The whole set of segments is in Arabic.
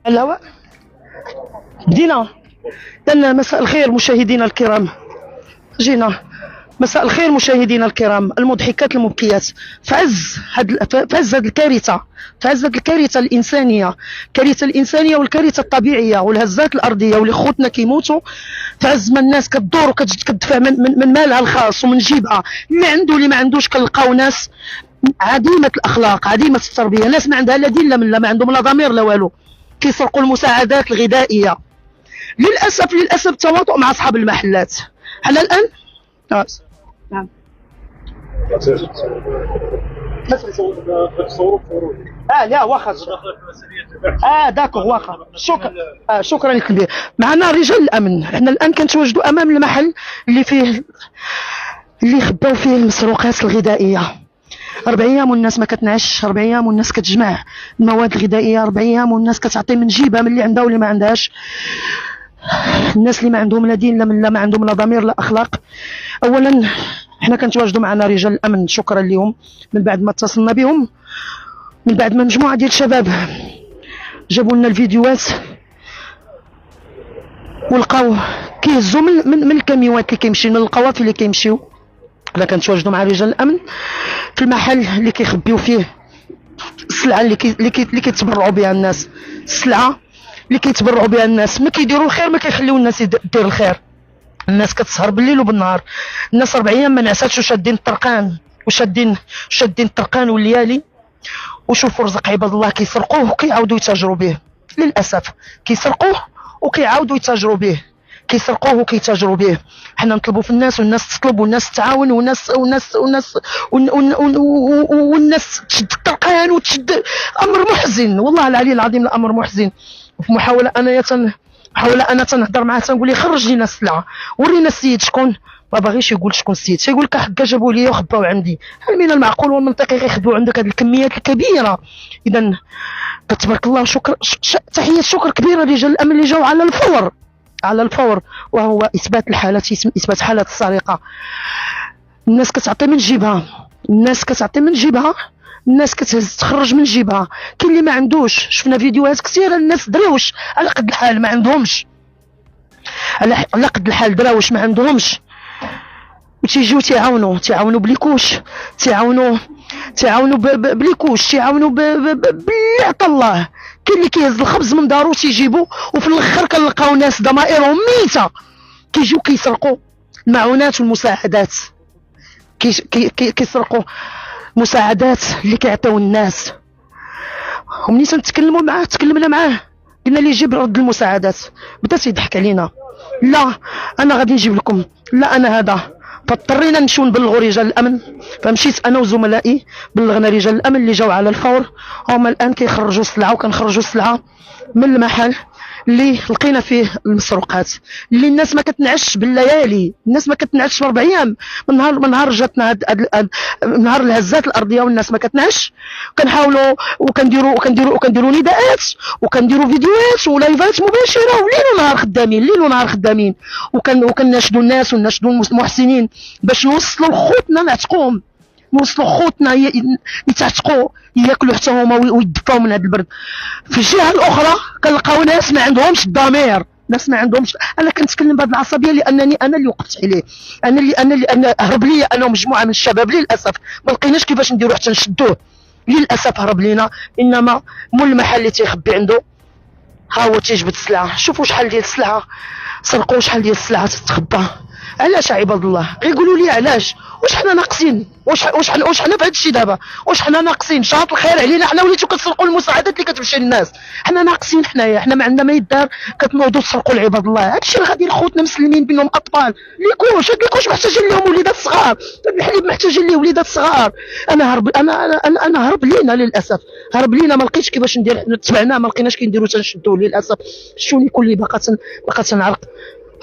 الهواء بدينا. إذن مساء الخير مشاهدينا الكرام، جينا. مساء الخير مشاهدينا الكرام المضحكات المبكيات. في عز هذه الكارثه، في عز هذه الكارثه الانسانيه، الكارثه الانسانيه والكارثه الطبيعيه والهزات الارضيه واللي خوتنا كيموتوا، في عز ما الناس كدور وكتدفع من مالها الخاص ومن جيبها، اللي عنده واللي ما عندوش، كنلقاو ناس عديمه الاخلاق، عديمه التربيه، ناس ما عندها لا دين لا من لا، ما عندهم لا ضمير لا والو، كيسرقوا المساعدات الغذائيه. للاسف التواطؤ مع اصحاب المحلات. حنا الان نعم لا واخا داكوغ واخا. شكرا لك كبير. معنا رجال الامن. حنا الان كنتواجدوا امام المحل اللي خباو فيه المسروقات الغذائيه. 4 ايام والناس ما كتنعش، 4 ايام والناس كتجمع المواد الغذائيه، 4 ايام والناس كتعطي من جيبها، من اللي عندها واللي ما عندهاش. الناس اللي ما عندهم لا دين لا من لا، ما عندهم لا ضمير لا اخلاق. اولا حنا كنتواجدوا معنا رجال الامن، شكرا لهم، من بعد ما اتصلنا بهم، من بعد ما مجموعه ديال الشباب جابوا لنا الفيديوهات ولقاو كيهزوا من الكاميوات اللي كيمشيو، من القوافل اللي كيمشيو. حنا كنتواجدوا مع رجال الامن في المحل اللي كيخبيو فيه السلعه اللي كيتبرعوا بها الناس، السلعه اللي كيتبرعوا بها الناس. ما كيديروا الخير، ما كيخليو الناس دير الخير. الناس كتسهر بالليل وبالنهار، الناس 4 ايام ما نعساتش وشادين الطرقان شادين الطرقان والليالي. وشوفوا رزق عباد الله كيسرقوه وكيعاودوا يتاجروا به. للاسف كيسرقوه وكيعاودوا يتاجروا به، كيسرقوه وكيتاجروا به. حنا نطلبوا في الناس والناس تطلب والناس تتعاون والناس تشد الطرقان وتشد. امر محزن والله العلي العظيم، الامر محزن. وفي محاوله انا تنهضر معاه تنقول لي خرج لينا السلعه، ورينا السيد شكون. ما باغيش يقول شكون السيد، تيقول لك حكا جابوا لي وخباو عندي. هل من المعقول والمنطقي غيخبيو عندك هذه الكميات الكبيره؟ اذا تبارك الله. تحيه شكر كبيره لرجال الامن اللي جاوا على الفور، وهو اثبات الحالات، اثبات حاله السرقه. الناس كتعطي من جيبها، الناس كتهز تخرج من جيبها. كاين اللي ما عندوش، شفنا فيديوهات كثيره الناس دراوش على قد الحال ما عندهمش، على قد الحال دراوش ما عندهمش، وتيجيو تيعاونوا بليكوش، تيعاونوا بليكوش، تيعاونوا باللي عطا الله. كاين اللي كيهز الخبز من دارو تيجيبو، وفي الاخر كنلقاو ناس ضمائرهم ميته كيجيو كيسرقوا المعونات والمساعدات، كيسرقوا مساعدات اللي كيعطيو الناس. ومني تكلمنا معاه قلنا ليه جيب رد المساعدات، بدا تيضحك علينا. لا انا غادي نجيب لكم، لا انا هذا. فاضطرينا نمشيو نبلغوا رجال الامن، فمشيت انا وزملائي بلغنا رجال الامن اللي جاوا على الفور. هما الان كيخرجوا السلعه، وكنخرجوا السلعه من المحل اللي لقينا فيه المسروقات، اللي الناس ما كتنعش بالليالي، الناس ما كتنعش 4 ايام. من نهار جاتنا نهار الهزات الارضيه والناس ما كتنعش. كنحاولوا وكنديروا نداءات، وكنديروا فيديوهات ولايفات مباشره، وليل ونهار خدامين، وكناشدوا الناس وناشدوا المحسنين باش نوصلوا لخوتنا نعتقوهم، نوصلوا خوتنا يتعتقوا ياكلوا حتى هما ويدفاو من هذا البرد. في الجهه الاخرى كنلقاو ناس ما عندهمش الضمير، ناس ما عندهمش. انا كنتكلم بهذه العصبيه لانني انا اللي وقفت عليه، انا هرب لي انا ومجموعه من الشباب. للاسف ما لقيناش كيفاش نديرو حتى نشدوه، للاسف هرب لينا. انما مول المحل اللي تيخبي عنده ها هو تيجبد السلعه. شوفوا شحال ديال السلعه سرقوا، شحال ديال السلعه تتخبى. علاش عباد الله؟ غيقولوا لي علاش؟ واش حنا ناقصين؟ واش حنا في هذا الشيء دابا؟ واش حنا ناقصين؟ شاط الخير علينا حنا وليتو كتسرقوا المساعدات اللي كتمشي للناس. حنا ناقصين حنايا؟ حنا ما عندنا ما يدار، كتنوضوا تسرقوا لعباد الله. هادشي راه غادي لخوتنا مسلمين بينهم اطفال. ليكوش محتاجين لهم وليدات صغار، الحليب محتاجين ليه وليدات صغار. انا هرب لينا، للاسف هرب لينا. ما لقيتش كيفاش ندير، تبعناه ما لقيناش كنديروا تنشدوه. للاسف شوني كلي باقا تنعرق.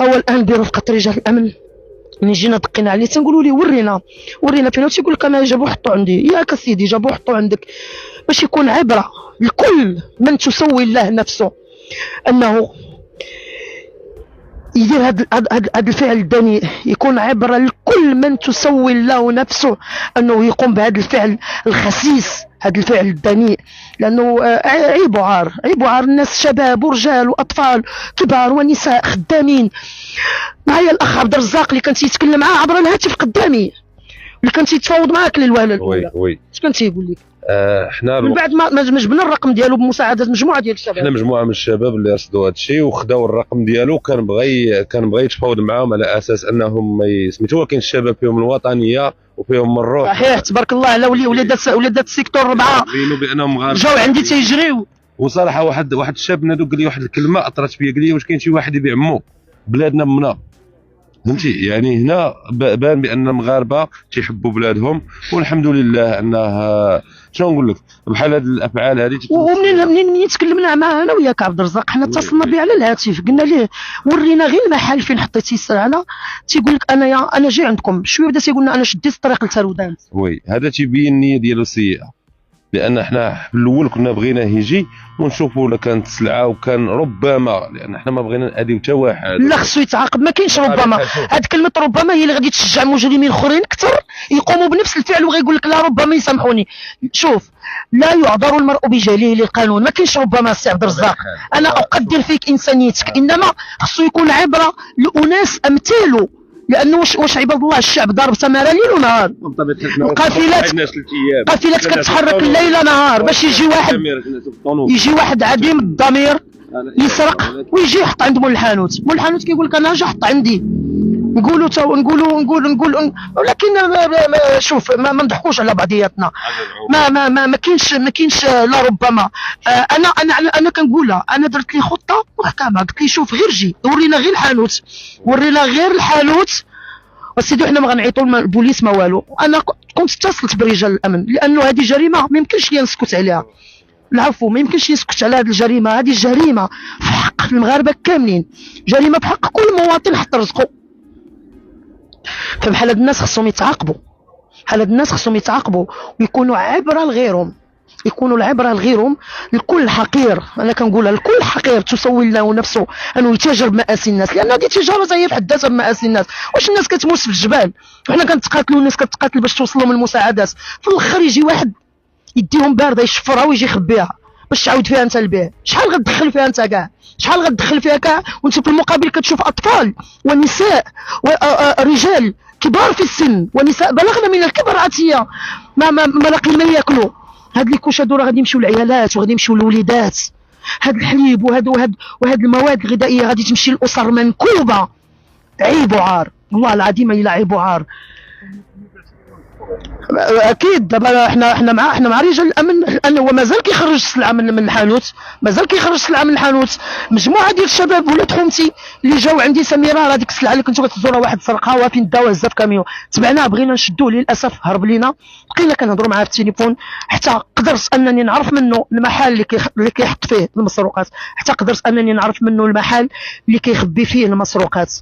هو الان برفقه رجال الامن ملي جينا دقينا عليه تنقولوا ليه ورينا فينا، تيقول لك انا جابوه حطوا عندي. ياك اسيدي جابوه حطوا عندك باش يكون عبره لكل من تسوي الله نفسه، انه يدير هذا الفعل الدنيء، يكون عبرة لكل من تسول له نفسه أنه يقوم بهذا الفعل الخسيس، هذا الفعل الدنيء، لأنه عيب وعار، عيب وعار. الناس شباب ورجال وأطفال كبار ونساء خدامين. معايا الأخ عبد الرزاق اللي كان تيتكلم معاه عبر الهاتف قدامي، اللي كان تيتفاوض معاك للوهلة الأولى. وي اش كان تيقول لك؟ حنا من بعد ما جبنا الرقم ديالو بمساعدة مجموعة ديال الشباب، حنا مجموعه من الشباب اللي رصدوا هذا الشيء وخداو الرقم ديالو، كان بغى يتفاوض معاهم على اساس انهم سميتو. كاين الشباب فيهم الوطنيه وفيهم الروح. صحيح تبارك الله على وليدات السيكتور 4 بينوا بانهم مغاربه جاو عندي تيجريو. وصراحه واحد الشاب نادو قال لي واحد الكلمه اثرت فيا، قال لي واش كاين شي واحد يبيع مو بلادنا منا؟ فهمتي؟ يعني هنا بان بان المغاربه تيحبوا بلادهم، والحمد لله انه شنو نقول لك بحال هذه الافعال هذه. ومنين تكلمنا معاه انا وياك عبد الرزاق، حنا اتصلنا به على الهاتف، قلنا ليه ورينا غير المحل فين حطيتي السلعه، تيقول لك انا جاي عندكم شويه، بدا تيقول لنا انا شديت الطريق لتارودان. وي هذا تيبين النيه ديالو سيئه، لان حنا في الاول كنا بغيناه يجي ونشوفوا الا كانت السلعه، وكان ربما، لان حنا ما بغينا نأذيو حتى واحد. لا خصو يتعاقب، ما كاينش ربما. هاد كلمه ربما هي اللي غادي تشجع مجرمين اخرين اكثر يقوموا بنفس الفعل، وغيقول لك لا ربما يسامحوني. شوف، لا يعذر المرء بجليل القانون، ما كاينش ربما السي عبد الرزاق. انا اقدر فيك انسانيتك، انما خصو يكون عبره لاناس امثاله، لانه واش عباد الله الشعب ضارب تماره ليل ونهار. قافلات كتحرك الليل نهار باش يجي واحد عديم الضمير يسرق ويجي يحط عند مول الحانوت. مول الحانوت كيقول لك انا جا حط عندي. نقولوا ولكن شوف ما نضحكوش على بعضياتنا. ما كاينش لا ربما. انا كنقولها، انا درت لي خطه محكمه، قلت لي شوف غير جي ورينا غير الحانوت وسيدي، حنا ما غنعيطوا البوليس ما والو. انا كنت اتصلت برجال الامن، لانه هذه جريمه ما يمكنش لي نسكت عليها. العفو، ما يمكنش يسكت على هذه الجريمه. هذه جريمه في حق المغاربه كاملين، جريمه في حق كل مواطن حط رزقه. فبحال هاد الناس خصهم يتعاقبوا، ويكونوا عبره لغيرهم، يكونوا العبره لغيرهم. لكل حقير، انا كنقولها لكل حقير تسول له نفسه انه يتاجر بمآسي الناس، لان هذه تجاره هي بحد ذاتها بمآسي الناس. واش الناس كتموت في الجبال وحنا كنتقاتلوا، الناس كتقاتل باش توصل لهم المساعدات، في الاخر يجي واحد يديهم بارده يشفرها ويجي يخبيها باش تعاود فيها انت البيع. شحال غتدخل فيها انت كاع؟ وانت في المقابل كتشوف اطفال ونساء ورجال كبار في السن ونساء بلغنا من الكبر عاتيه ما لاقين ما ياكلوا. هاد لي كوش هادو راه غادي يمشيو للعيالات وغادي يمشيو للوليدات. هاد الحليب وهاد المواد الغذائيه غادي تمشي للاسر منكوبه. عيب وعار، والله العظيم الا عيب وعار. اكيد دابا احنا مع رجال الامن، لانه هو مازال كيخرج السلعه من الحانوت. مجموعه ديال الشباب ولاد خومتي اللي جاو عندي سميره، راه ديك السلعه اللي كنتو كتزورها واحد سرقها وفين داوها هزها في كاميون، تبعناه بغينا نشدوه، للاسف هرب لينا. بقينا كنهضروا معاه في التليفون حتى قدرت انني نعرف منه المحل اللي كيحط فيه المسروقات، اللي كيخبي فيه المسروقات.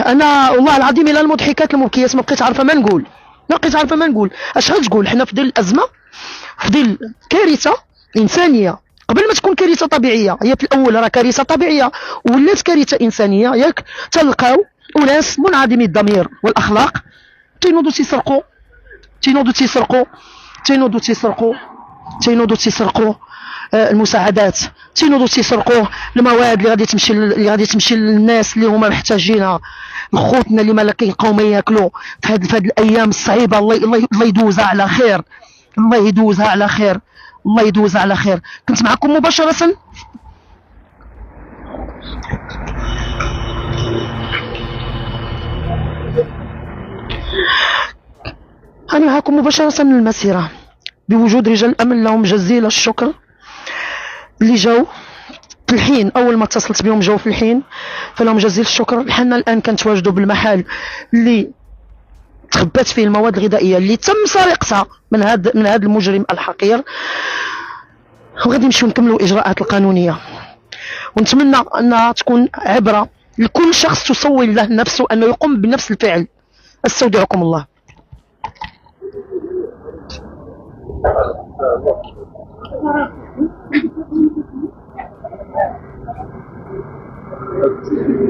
انا والله العظيم الى المضحكات المبكيات ما بقيت عارفه ما نقول. اش غتقول؟ حنا في ظل الازمه، في ظل كارثه انسانيه، قبل ما تكون كارثه طبيعيه. هي في الاول راه كارثه طبيعيه ولات كارثه انسانيه. ياك تلقاو اناس منعدمي الضمير والاخلاق تينوضوا تيسرقوا المساعدات، تينوضوا تيسرقوا المواد اللي غادي تمشي للناس اللي هما محتاجينها، خوتنا اللي ما كيلقاو ما ياكلوا في هاد الايام الصعيبه. الله يدوزها على خير. كنت معكم مباشره من المسيره، بوجود رجال الامن لهم جزيل الشكر اللي جاو في الحين. اول ما اتصلت بهم جاو في الحين، فلهم جزيل الشكر. حنا الان كنتواجدوا بالمحل اللي تخبات فيه المواد الغذائيه اللي تم سرقتها من هذا المجرم الحقير، وغادي نمشيو نكملوا الاجراءات القانونيه، ونتمنى انها تكون عبره لكل شخص تسول له نفسه انه يقوم بنفس الفعل. استودعكم الله. يلا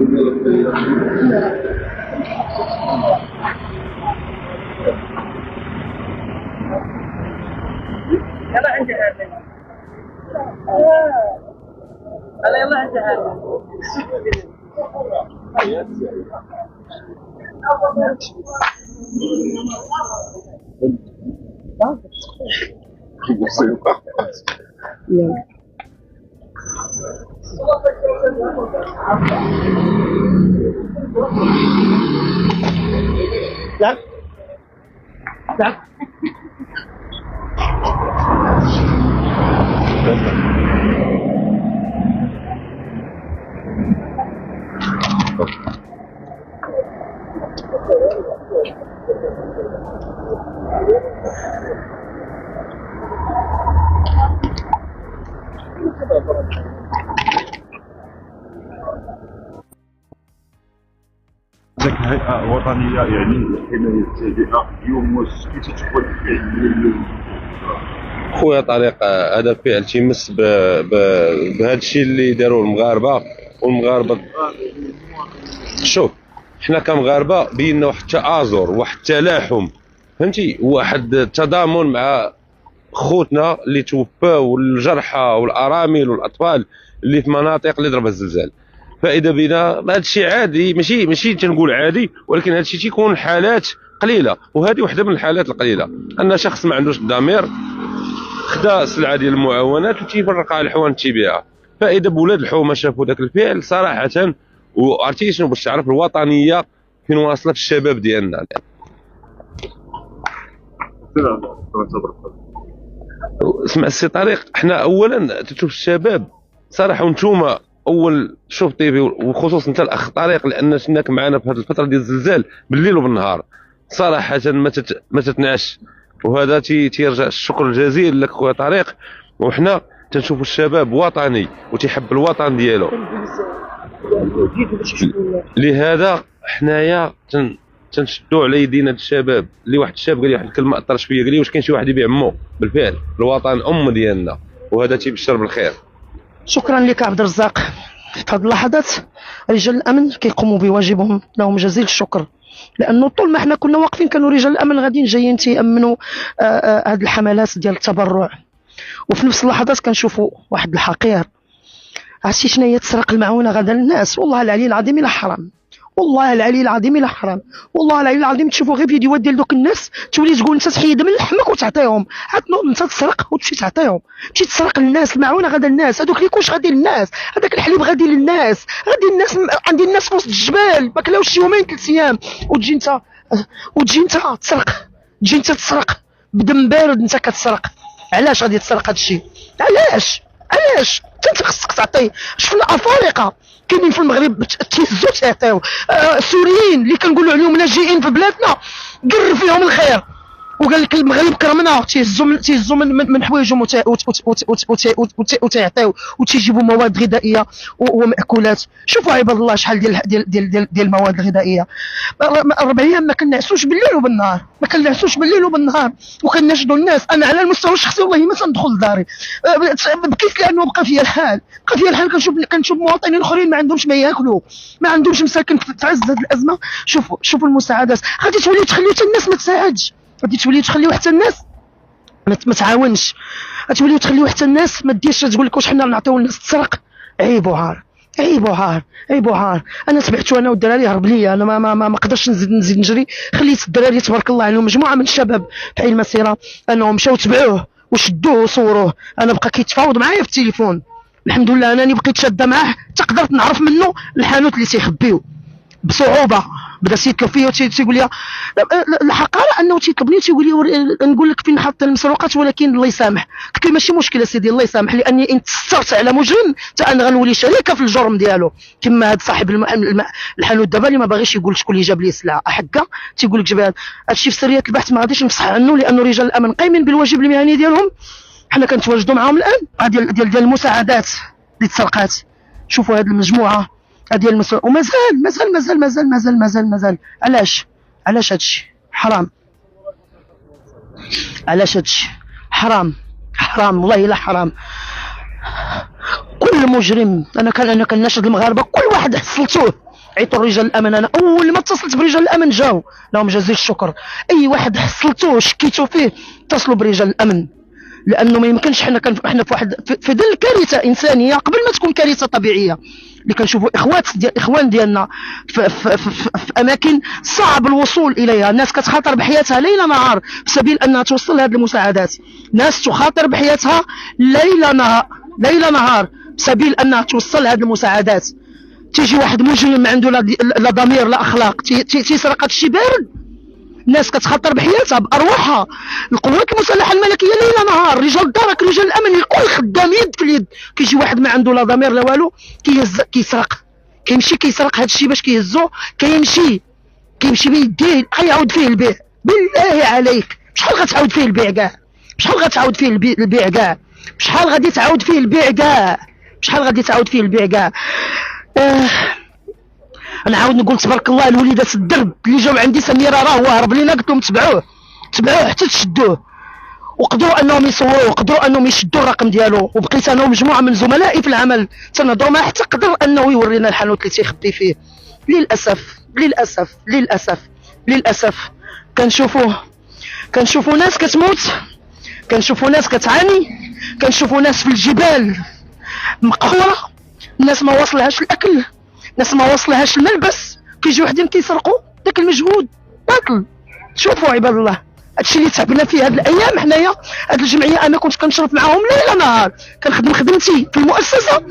عندي هذا. يلا عندي هذا. لا لا هذاك هيئة وطنية يعني حماية البيئة اليوم واش كيف تشوفوا الفعل ديال خويا طريق هذا فعل تيمس بهذا الشيء اللي داروه المغاربه والمغاربه. شوف حنا كمغاربه بينا واحد التآزر واحد التلاحم فهمتي واحد التضامن مع خوتنا اللي توفاو والجرحى والارامل والاطفال اللي في مناطق اللي ضربها الزلزال. فاذا بنا هذا الشيء عادي ماشي تنقول عادي ولكن هذا الشيء تيكون حالات قليله وهذه واحده من الحالات القليله ان شخص ما عندوش الضمير خدا السلعه ديال المعاونات وتيفرقها على الحوان تيبيعها. فاذا بولاد الحومه شافوا ذاك الفعل صراحه وعرفتي شنو باش تعرف الوطنيه فين واصله في الشباب ديالنا. اسمع السي طريق حنا اولا تشوف الشباب صراحه وانتوما اول شوف طيبي وخصوصا انت الاخ طريق لان شناك معنا في هذه الفتره ديال الزلزال بالليل وبالنهار صراحه ما تتنعش. وهذا تيرجع الشكر الجزيل لك خويا طريق. وحنا تنشوفوا الشباب وطني وتيحب الوطن ديالو لهذا حنايا تنشدوا على يدينا الشباب. اللي واحد الشاب قال لي واحد الكلمه اثرت فيا قال لي واش كاين شي واحد يبيع امه؟ بالفعل الوطن ام ديالنا وهذا تيبشر بالخير. شكرا لك عبد الرزاق. في هذه اللحظات رجال الامن كيقوموا بواجبهم لهم جزيل الشكر لانه طول ما حنا كنا واقفين كانوا رجال الامن غاديين جايين تيامنوا هذه الحملات ديال التبرع. وفي نفس اللحظات كنشوفوا واحد الحقير عرفتي شنو هي تسرق المعونه غدا للناس. والله العلي العظيم الا حرام والله العلي العظيم الا حرام والله العلي العظيم تشوفوا غير فيديوهات ديال دوك الناس تولي تقول انت تحيد من لحمك وتعطيهم عاد تنوض انت تسرق وتمشي تعطيهم تمشي تسرق للناس المعونه غدا للناس. هذوك اللي كلشي غادي للناس هذاك الحليب غادي للناس غادي الناس عندي الناس في وسط الجبال ما كلاوش شي يومين 3 ايام وتجي انت تسرق تجي انت تسرق بدم بارد انت كتسرق. علاش غادي تسرق هذا الشيء؟ علاش انت خصك تعطي. شفنا افارقه كاينين في المغرب تيهزوا تعطيو سوريين اللي كنقولوا عليهم لاجئين في بلادنا قر فيهم الخير وقال لك المغرب كرمنا تيهزوا من حوايجهم وتيعطيو وتيجيبوا مواد غذائيه ومأكولات. شوفوا عباد الله شحال ديال المواد الغذائيه. 4 ايام ما كنعسوش بالليل وبالنهار وكنشدوا الناس. انا على المستوى الشخصي والله ما تندخل لداري بكيت لانه بقى فيا الحال كنشوف مواطنين اخرين ما عندهمش ما ياكلوا ما عندهمش مساكن في عز هذه الازمه. شوفوا المساعدات غادي تولي تخلي حتى الناس ما تساعدش غادي تولي تخليو حتى الناس ما تعاونش غتوليو تخليو حتى الناس ما ديرش تقول لك واش حنا نعطيو الناس تسرق. عيب وعار. انا تبعتو انا والدراري هرب ليا انا ما قدرتش نزيد نجري. خليت الدراري تبارك الله عليهم مجموعه من الشباب في حي المسيره انهم مشاو تبعوه وشدوه وصوروه. انا بقى كيتفاوض معايا في التليفون الحمد لله انني بقيت شاده معاه حتى قدرت نعرف منه الحانوت اللي تيخبيو بصعوبه. بدا تيطلب فيا وتيقول لي الحقيقه انه تيطلبني تيقول لي نقول لك فين حاط المسروقات ولكن الله يسامح. قلت له ماشي مشكله سيدي الله يسامح لاني ان تسترت على مجرم حتى انا غنولي شريكه في الجرم ديالو. كما هذا صاحب الحانوت دابا اللي ما باغيش يقول شكون اللي جاب لي السلعه احكا تيقول لك جاب هادشي في سريه البحث ما غاديش نفصح عنه لانه رجال الامن قايمين بالواجب المهني ديالهم. حنا كنتواجدوا معاهم الان ديال المساعدات اللي تسرقات. شوفوا هذه المجموعه هذه المسؤول ومازال علاش هادشي حرام. علاش هادشي حرام والله الا حرام. كل كل مجرم. انا كنناشد المغاربه كل واحد حصلتوه عيطوا رجال الامن. انا اول ما اتصلت برجال الامن جاو، لهم جزيل الشكر. اي واحد حصلتوه شكيتوا فيه اتصلوا برجال الامن، لانه ما يمكنش حنا في واحد في ظل كارثه انسانيه قبل ما تكون كارثه طبيعيه، اللي كنشوفوا اخوان ديالنا في اماكن صعب الوصول اليها. الناس كتخاطر بحياتها ليل نهار في سبيل انها توصل هذه المساعدات. ناس تخاطر بحياتها ليل نهار في سبيل انها توصل هذه المساعدات. تيجي واحد مجرم ما عنده لا ضمير لا اخلاق تيسرق هذا الشيء بارد. الناس كتخاطر بحياتها بارواحها. القوات المسلحه الملكيه ليل نهار، رجال الدرك رجال الامن الكل خدام يد في اليد. كيجي واحد ما عنده لا ضمير لا والو كيسرق، كيمشي كيسرق هذا الشيء باش كيهزو، كيمشي بيديه غيعاود فيه البيع. بالله عليك شحال غتعاود فيه البيع كاع؟ شحال غتعاود فيه البيع كاع؟ شحال غادي تعاود فيه البيع كاع؟ شحال غادي تعاود فيه البيع كاع؟ انا عاود نقول تبارك الله الوليدات الدرب اللي جاو عندي سميره راه هو هرب لينا، قلت لهم تبعوه حتى تشدوه، وقدروا انهم يصوروه وقدروا انهم يشدوا الرقم ديالو. وبقيت انا ومجموعه من زملائي في العمل تنهضروا معاه حتى قدر انه يورينا الحانوت اللي تيخبي فيه. للاسف كنشوفوا ناس كتموت، كنشوفوا ناس كتعاني، كنشوفوا ناس في الجبال مقهوره، الناس ما واصلهاش الاكل، الناس ما واصلهاش الملبس، كيجيو وحدين كيسرقوا داك المجهود باطل. شوفوا عباد الله هادشي اللي تعبنا فيه هاد الايام حنايا. هاد الجمعيه انا كنت كنشرف معاهم ليل نهار، كنخدم خدمتي في المؤسسه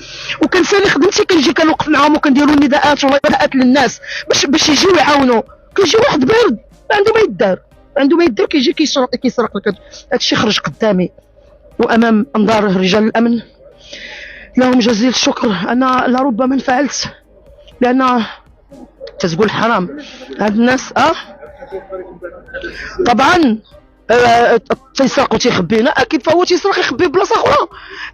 وكنسالي خدمتي، كنجي كنوقف معاهم وكنديروا نداءات ونداءات للناس باش يجيو يعاونوا. كيجي واحد بارد ما عنده ما يدار كيجي كيسرق لك. هادشي خرج قدامي وامام انظار رجال الامن، لهم جزيل الشكر. انا لربما انفعلت لان تتقول حرام هاد الناس طبعا تيسرقوا تيخبينا، اكيد فهو تيسرق يخبي بلاصه اخرى،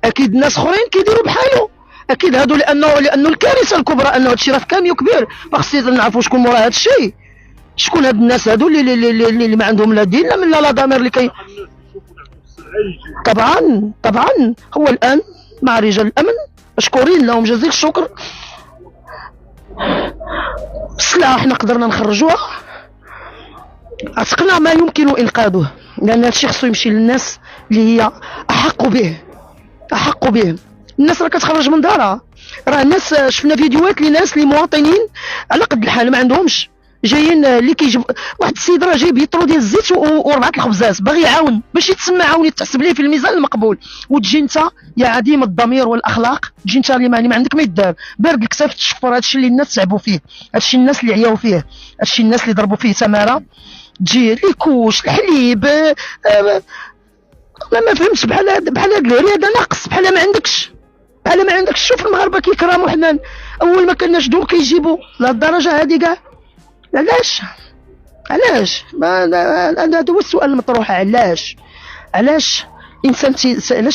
اكيد الناس اخرين كيديروا بحالو، اكيد هادو لانه الكارثه الكبرى انه هادشي راه في كاميو كبير، فخصنا نعرفوا شكون مورا هادشي، شكون هاد الناس هادو اللي ما عندهم لا دين لا ضمير اللي طبعا هو الان مع رجال الامن مشكورين لهم جزيل الشكر. السلعه حنا قدرنا نخرجوها، عتقنا ما يمكن انقاذه، لان هادشي خصو يمشي للناس اللي هي احق به. الناس راه كتخرج من دارها، راه الناس شفنا فيديوهات لناس اللي مواطنين على قد الحال ما عندهمش، جايين اللي كيجيب واحد السيد راه جايب يطرو ديال الزيت وربعه الخبزات باغي يعاون باش يتسمى عاون يتحسب ليه في الميزان المقبول، وتجي انت يا عديم الضمير والاخلاق، تجي انت اللي ما عندك ما يدار، بارد الكتاف تشفر. هادشي اللي الناس تعبوا فيه، هادشي الناس اللي عياو فيه، هادشي الناس اللي ضربوا فيه تماره، تجي الكوش الحليب ما فهمتش بحال هاد العرياده ناقص، بحال ما عندكش. شوف المغاربه كيكراموا حنا اول ما كنشدو كيجيبوا لهاد الدرجه هادي كاع. علاش هذا هو السؤال المطروح. علاش علاش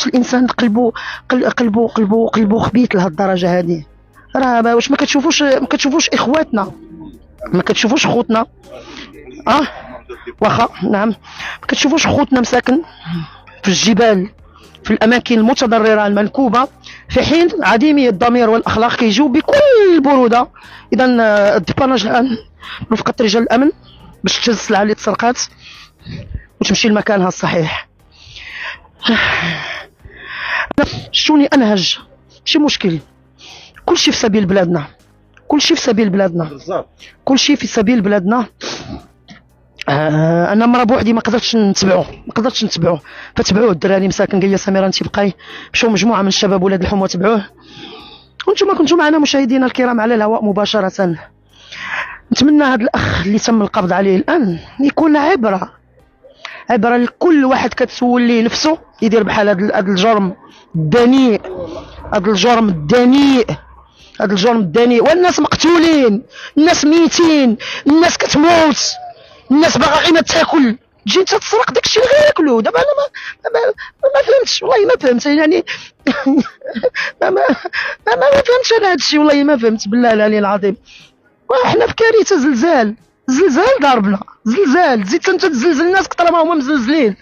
الانسان قلبه خبيث لهاد الدرجه هادي؟ راه واش ما كتشوفوش اخواتنا، ما كتشوفوش خوتنا واخا نعم، ما كتشوفوش خوتنا مساكن في الجبال في الاماكن المتضرره المنكوبه، في حين عديمي الضمير والاخلاق كيجيو بكل بروده. اذا الديباناج الان رفقه رجال الامن باش تهز السلعه اللي تسرقات وتمشي لمكانها الصحيح. شوني انهج ماشي مشكل، كلشي في سبيل بلادنا، كلشي في سبيل بلادنا. انا مرة بوحدي ما قدرتش نتبعوه، فتبعوه الدراري مساكن قال لي سميره انت بقاي، مشاو مجموعه من الشباب ولاد الحومه تبعوه، وانتم كنتم معنا مشاهدينا الكرام على الهواء مباشره. نتمنى هذا الاخ اللي تم القبض عليه الان يكون عبره لكل واحد كتسول ليه نفسه يدير بحال هذا الجرم الدنيء، والناس مقتولين، الناس ميتين، الناس كتموت، الناس باغا غير ما تاكل، تجي انت تسرق داكشي اللي غياكلو. دابا انا ما فهمتش، والله ما فهمت يعني ما فهمتش انا هادشي، والله ما فهمت بالله العلي العظيم. وحنا في كارثه، زلزال ضربنا، زلزال زيد انت تزلزل الناس كثر ما هما مزلزلين.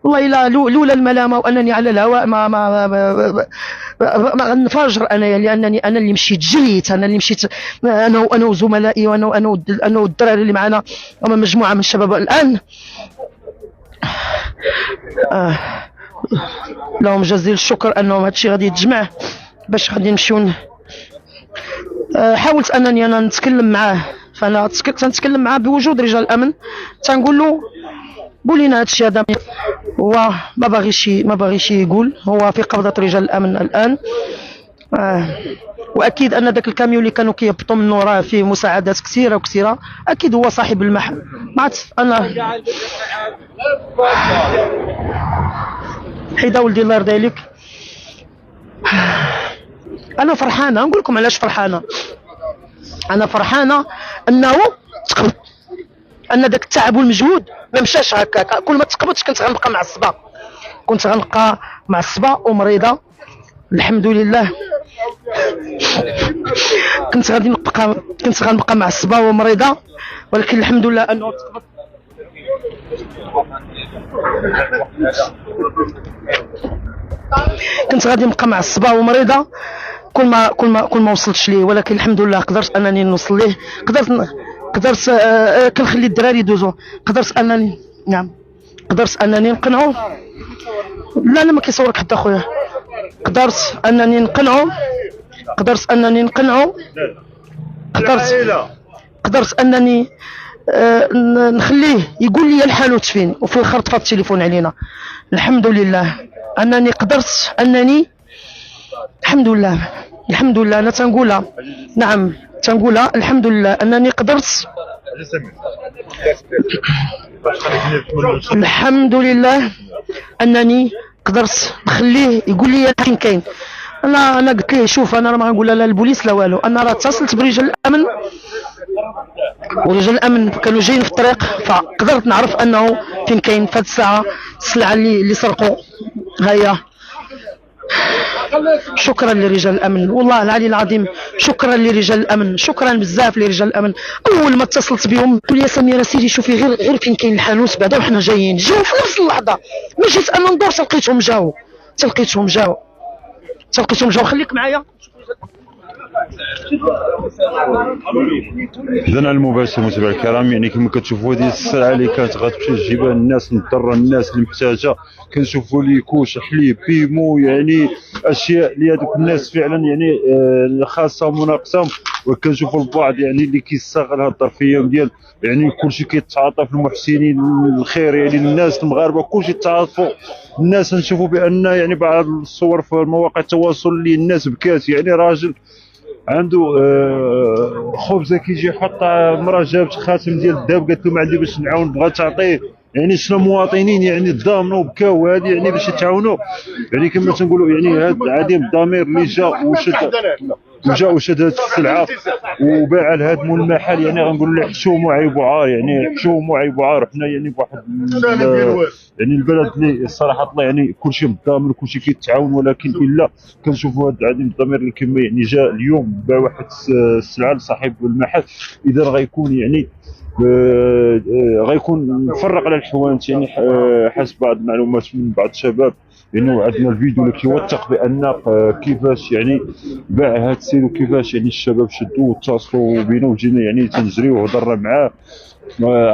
والله الا لولا الملامه وانني على الهواء ما غنفجر انايا، لانني انا اللي مشيت جريت، انا اللي مشيت، انا وزملائي وانا والدراري اللي معنا، هما مجموعه من الشباب الان. لهم جزيل الشكر انهم هادشي غادي يتجمع باش غادي نمشيو. حاولت انني انا نتكلم معاه، فانا تنتكلم معاه بوجود رجال الامن، تنقول له قول لنا هادشي هذا، هو ما باغيش يقول، هو في قبضه رجال الامن الان. واكيد ان ذاك الكاميون اللي كانوا كيهبطوا منه راه فيه مساعدات كثيره وكثيره، اكيد هو صاحب المحل. ما عرفت انا حيدا ولدي الله يرضي عليك. انا فرحانه، نقول لكم علاش فرحانه. انا فرحانه انه تقبض، ان ذاك التعب والمجهود ما مشاش هكاك. كل ما تقبضش كنت غنبقى معصبه، كنت غنبقى معصبه ومريضه. الحمد لله كنت غنبقى معصبه ومريضه، ولكن الحمد لله انه تقبض. كنت غادي نبقى معصبه ومريضه كل ما وصلتش ليه، ولكن الحمد لله قدرت انني نوصل ليه. قدرت كنخلي الدراري يدوزو، قدرت انني نقنعو. لا ما كيصورك حتى خويا. قدرت انني نقنعو، قدرت انني نخليه يقول لي الحانوت فين، وفي الاخر طفى التليفون علينا. الحمد لله انني قدرت انني الحمد لله انا تنقولها، نعم تنقولها الحمد لله انني قدرت. الحمد لله انني قدرت نخليه يقول لي فين كاين. انا قلت ليه شوف، انا راه ما غنقول لا البوليس لا والو، انا راه اتصلت برجال الامن، ورجال الامن كانوا جايين في الطريق، فقدرت نعرف انه فين كاين في هذه الساعه السلعه اللي سرقوا. هيا شكرا لرجال الامن، والله العلي العظيم شكرا لرجال الامن، شكرا بزاف لرجال الامن. اول ما اتصلت بهم قلت لي يا سميره سيري شوفي غير فين كاين الحانوت بعدا وحنا جايين. جاو في نفس اللحظه، ما جيت انا ندور تلقيتهم جاو. خليك معايا. إذا على المباشر متابعي الكرام، يعني كما كتشوفوا هذه السلعه اللي كانت غتمشي تجيبها الناس مضطره، الناس اللي محتاجه. كنشوفوا ليكوش، حليب، بيمو، يعني اشياء اللي هذوك الناس فعلا يعني خاصهم وناقصهم. وكنشوفوا البعض يعني اللي كيستغل هذه الظرفيه ديال يعني كلشي كيتعاطف، المحسنين الخير يعني الناس المغاربه كلشي يتعاطفوا. الناس نشوفوا بان يعني بعض الصور في مواقع التواصل اللي الناس بكات، يعني راجل عنده خبزه كيجي يحط، مراه جابت خاتم ديال الذهب قالت له ما عندي باش نعاون، بغات تعطيه. يعني شنو مواطنين يعني تضامنوا وبكاو هذه يعني باش يتعاونوا. يعني كما تنقولوا يعني هذا عديم الضمير اللي جا وشد هذه السلعه وباع لهدموا المحل، يعني غنقول له حشوموا عيب وعار، يعني حشوموا عيب وعار. حنا يعني بواحد يعني البلد اللي الصراحه الله يعني كلشي متضامن وكلشي كيتعاون، ولكن الا كنشوفوا هذا عديم الضمير اللي كما يعني جا اليوم باع واحد السلعه لصاحب المحل. اذا غيكون يعني غيكون مفرق على الحوانت، يعني حسب بعض المعلومات من بعض الشباب، لانه عندنا الفيديو اللي كيوثق بان كيفاش يعني باع هذا السير، وكيفاش يعني الشباب شدوه واتصلوا بينا وجينا يعني تنجريو وهضرنا معاه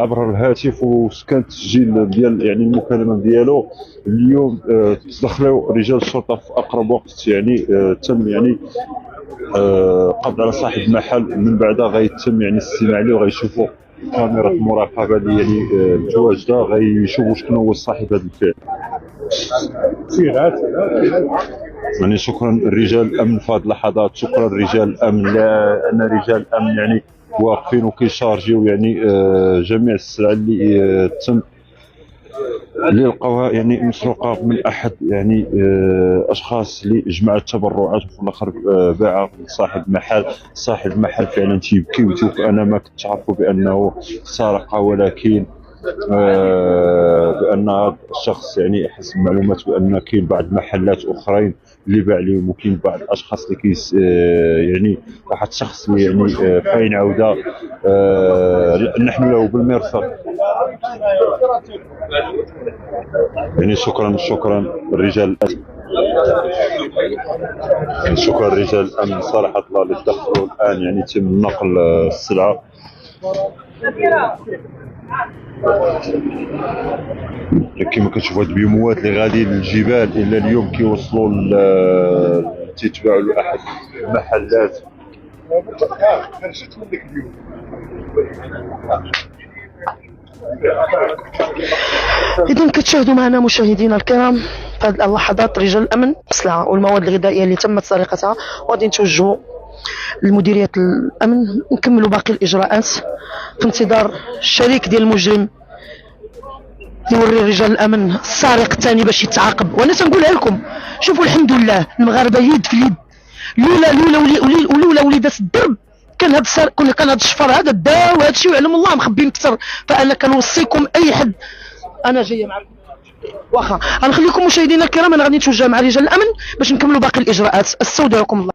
عبر الهاتف، وكان التسجيل ديال يعني المكالمه ديالو. اليوم تدخلوا رجال الشرطه في اقرب وقت، يعني تم يعني قبض على صاحب المحل. من بعدها غيتم يعني الاستماع له، وغيشوفوا كاميرا المراقبه اللي يعني متواجده، غيشوفوا شنو هو صاحب هذا الفعل. يعني شكرا رجال الامن في هذه اللحظات، شكرا رجال الامن، لان رجال الامن يعني واقفين وكيشارجيو يعني جميع السلع اللي تم اللي لقاوها يعني مسروقه من احد يعني اشخاص اللي جمعت تبرعات، وفي الاخر باع صاحب المحل. صاحب المحل فعلا تيبكي وتشوف انا ما كنت عارفه بانه سرق، ولكن بان هذا الشخص يعني حسب المعلومات بان كاين بعض المحلات اخرين اللي باع لهم، وكاين بعض الاشخاص اللي كيس يعني واحد الشخص اللي يعني فاين عوده نحن له بالمرصد. يعني شكرا رجال الامن، يعني شكرا رجال الامن صراحه الله اللي دخلوا الان، يعني يتم نقل السلعه. كما كتشوفوا هاد البيموات اللي غادي للجبال الا اليوم كيوصلوا تيتباعوا لاحد المحلات. إذا كتشاهدوا معنا مشاهدينا الكرام في هذه اللحظات رجال الأمن السلعة والمواد الغذائية اللي تمت سرقتها، وغادي نتوجهوا لمديرية الأمن نكملوا باقي الإجراءات في انتظار الشريك ديال المجرم يوري رجال الأمن السارق الثاني باش يتعاقب. وأنا تنقولها لكم، شوفوا الحمد لله المغاربة يد في اليد. لولا وليدات الدرب كان هذا كان هذا الشفر هذا دا وهذا الشيء ويعلم الله مخبين اكثر. فانا كنوصيكم اي حد، انا جايه معكم واخا غنخليكم مشاهدينا الكرام، انا غادي نتوجه مع رجال الامن باش نكملوا باقي الاجراءات. استودعكم الله.